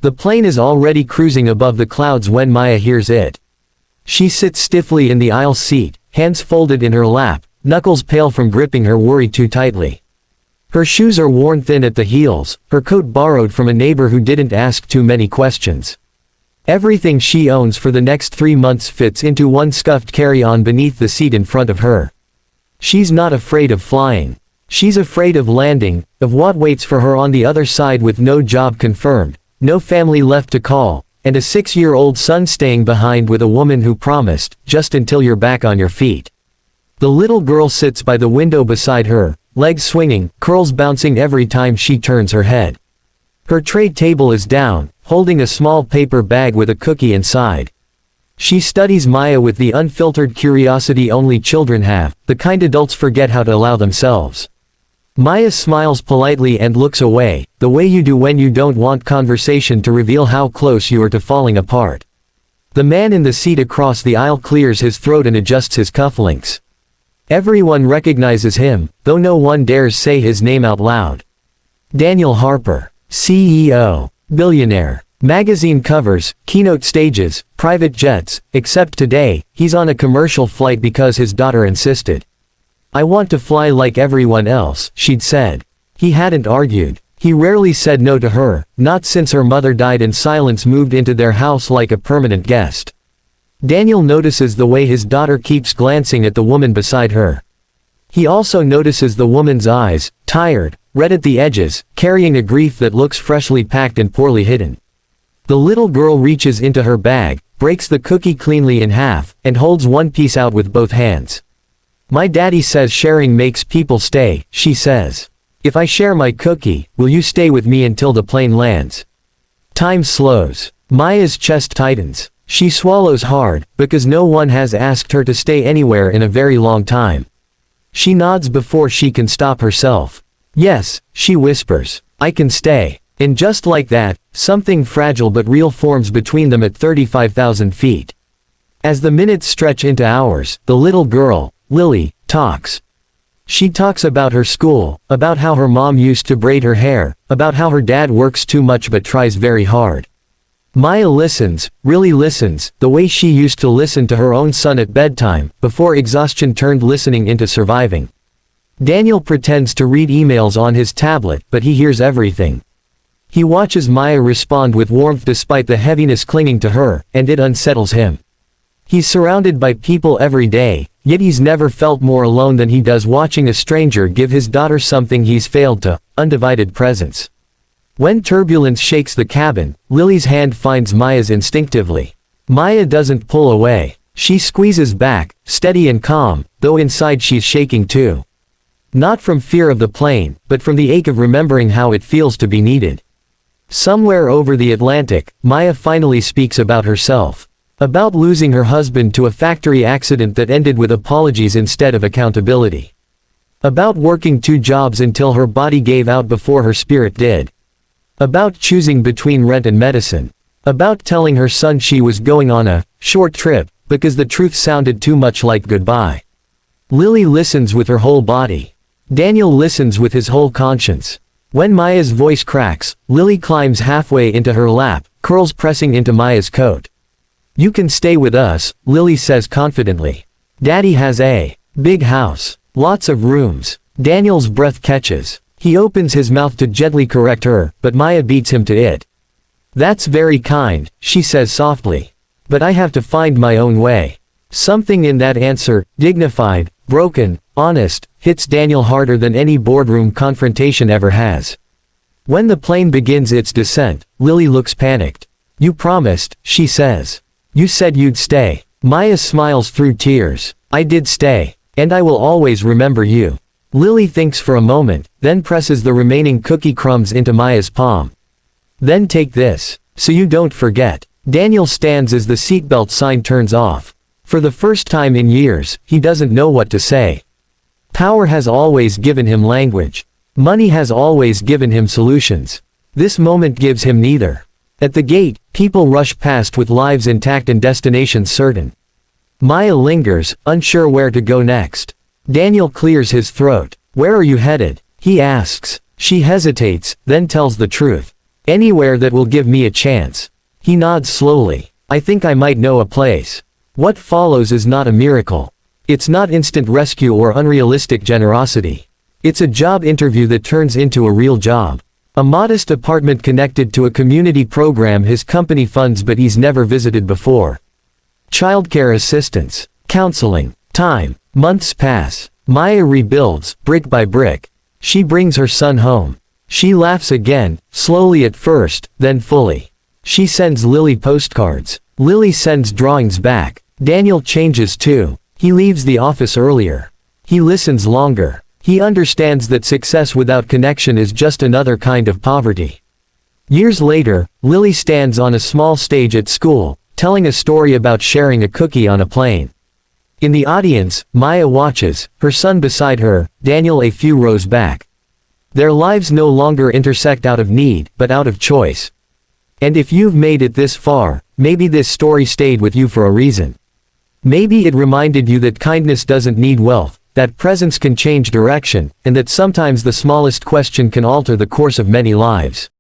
The plane is already cruising above the clouds when Maya hears it. She sits stiffly in the aisle seat, hands folded in her lap, knuckles pale from gripping her worry too tightly. Her shoes are worn thin at the heels, her coat borrowed from a neighbor who didn't ask too many questions. Everything she owns for the next 3 months fits into one scuffed carry-on beneath the seat in front of her. She's not afraid of flying. She's afraid of landing, of what waits for her on the other side with no job confirmed, no family left to call, and a 6-year-old son staying behind with a woman who promised, just until you're back on your feet. The little girl sits by the window beside her, legs swinging, curls bouncing every time she turns her head. Her tray table is down, holding a small paper bag with a cookie inside. She studies Maya with the unfiltered curiosity only children have, the kind adults forget how to allow themselves. Maya smiles politely and looks away, the way you do when you don't want conversation to reveal how close you are to falling apart. The man in the seat across the aisle clears his throat and adjusts his cufflinks. Everyone recognizes him, though no one dares say his name out loud. Daniel Harper. CEO. Billionaire. Magazine covers, keynote stages, private jets, except today, he's on a commercial flight because his daughter insisted. "I want to fly like everyone else," she'd said. He hadn't argued. He rarely said no to her, not since her mother died and silence moved into their house like a permanent guest. Daniel notices the way his daughter keeps glancing at the woman beside her. He also notices the woman's eyes, tired, red at the edges, carrying a grief that looks freshly packed and poorly hidden. The little girl reaches into her bag, breaks the cookie cleanly in half, and holds one piece out with both hands. "My daddy says sharing makes people stay," she says. "If I share my cookie, will you stay with me until the plane lands?" Time slows. Maya's chest tightens. She swallows hard, because no one has asked her to stay anywhere in a very long time. She nods before she can stop herself. "Yes," she whispers, "I can stay." And just like that, something fragile but real forms between them at 35,000 feet. As the minutes stretch into hours, the little girl, Lily, talks. She talks about her school, about how her mom used to braid her hair, about how her dad works too much but tries very hard. Maya listens, really listens, the way she used to listen to her own son at bedtime, before exhaustion turned listening into surviving. Daniel pretends to read emails on his tablet, but he hears everything. He watches Maya respond with warmth despite the heaviness clinging to her, and it unsettles him. He's surrounded by people every day, yet he's never felt more alone than he does watching a stranger give his daughter something he's failed to, undivided presence. When turbulence shakes the cabin, Lily's hand finds Maya's instinctively. Maya doesn't pull away. She squeezes back, steady and calm, though inside she's shaking too. Not from fear of the plane, but from the ache of remembering how it feels to be needed. Somewhere over the Atlantic, Maya finally speaks about herself. About losing her husband to a factory accident that ended with apologies instead of accountability. About working 2 jobs until her body gave out before her spirit did. About choosing between rent and medicine. About telling her son she was going on a short trip, because the truth sounded too much like goodbye. Lily listens with her whole body. Daniel listens with his whole conscience. When Maya's voice cracks, Lily climbs halfway into her lap, curls pressing into Maya's coat. "You can stay with us," Lily says confidently. "Daddy has a big house. Lots of rooms." Daniel's breath catches. He opens his mouth to gently correct her, but Maya beats him to it. "That's very kind," she says softly. "But I have to find my own way." Something in that answer, dignified, broken, honest, hits Daniel harder than any boardroom confrontation ever has. When the plane begins its descent, Lily looks panicked. "You promised," she says. "You said you'd stay." Maya smiles through tears. "I did stay. And I will always remember you." Lily thinks for a moment, then presses the remaining cookie crumbs into Maya's palm. "Then take this, so you don't forget." Daniel stands as the seatbelt sign turns off. For the first time in years, he doesn't know what to say. Power has always given him language. Money has always given him solutions. This moment gives him neither. At the gate, people rush past with lives intact and destinations certain. Maya lingers, unsure where to go next. Daniel clears his throat. "Where are you headed?" he asks. She hesitates, then tells the truth. Anywhere that will give me a chance. He nods slowly. I think I might know a place. What follows is not a miracle. It's not instant rescue or unrealistic generosity. It's a job interview that turns into a real job. A modest apartment connected to a community program his company funds but he's never visited before. Childcare assistance. Counseling. Time. Months pass. Maya rebuilds, brick by brick. She brings her son home. She laughs again, slowly at first, then fully. She sends Lily postcards. Lily sends drawings back. Daniel changes too. He leaves the office earlier. He listens longer. He understands that success without connection is just another kind of poverty. Years later, Lily stands on a small stage at school, telling a story about sharing a cookie on a plane. In the audience, Maya watches, her son beside her, Daniel a few rows back. Their lives no longer intersect out of need, but out of choice. And if you've made it this far, maybe this story stayed with you for a reason. Maybe it reminded you that kindness doesn't need wealth, that presence can change direction, and that sometimes the smallest question can alter the course of many lives.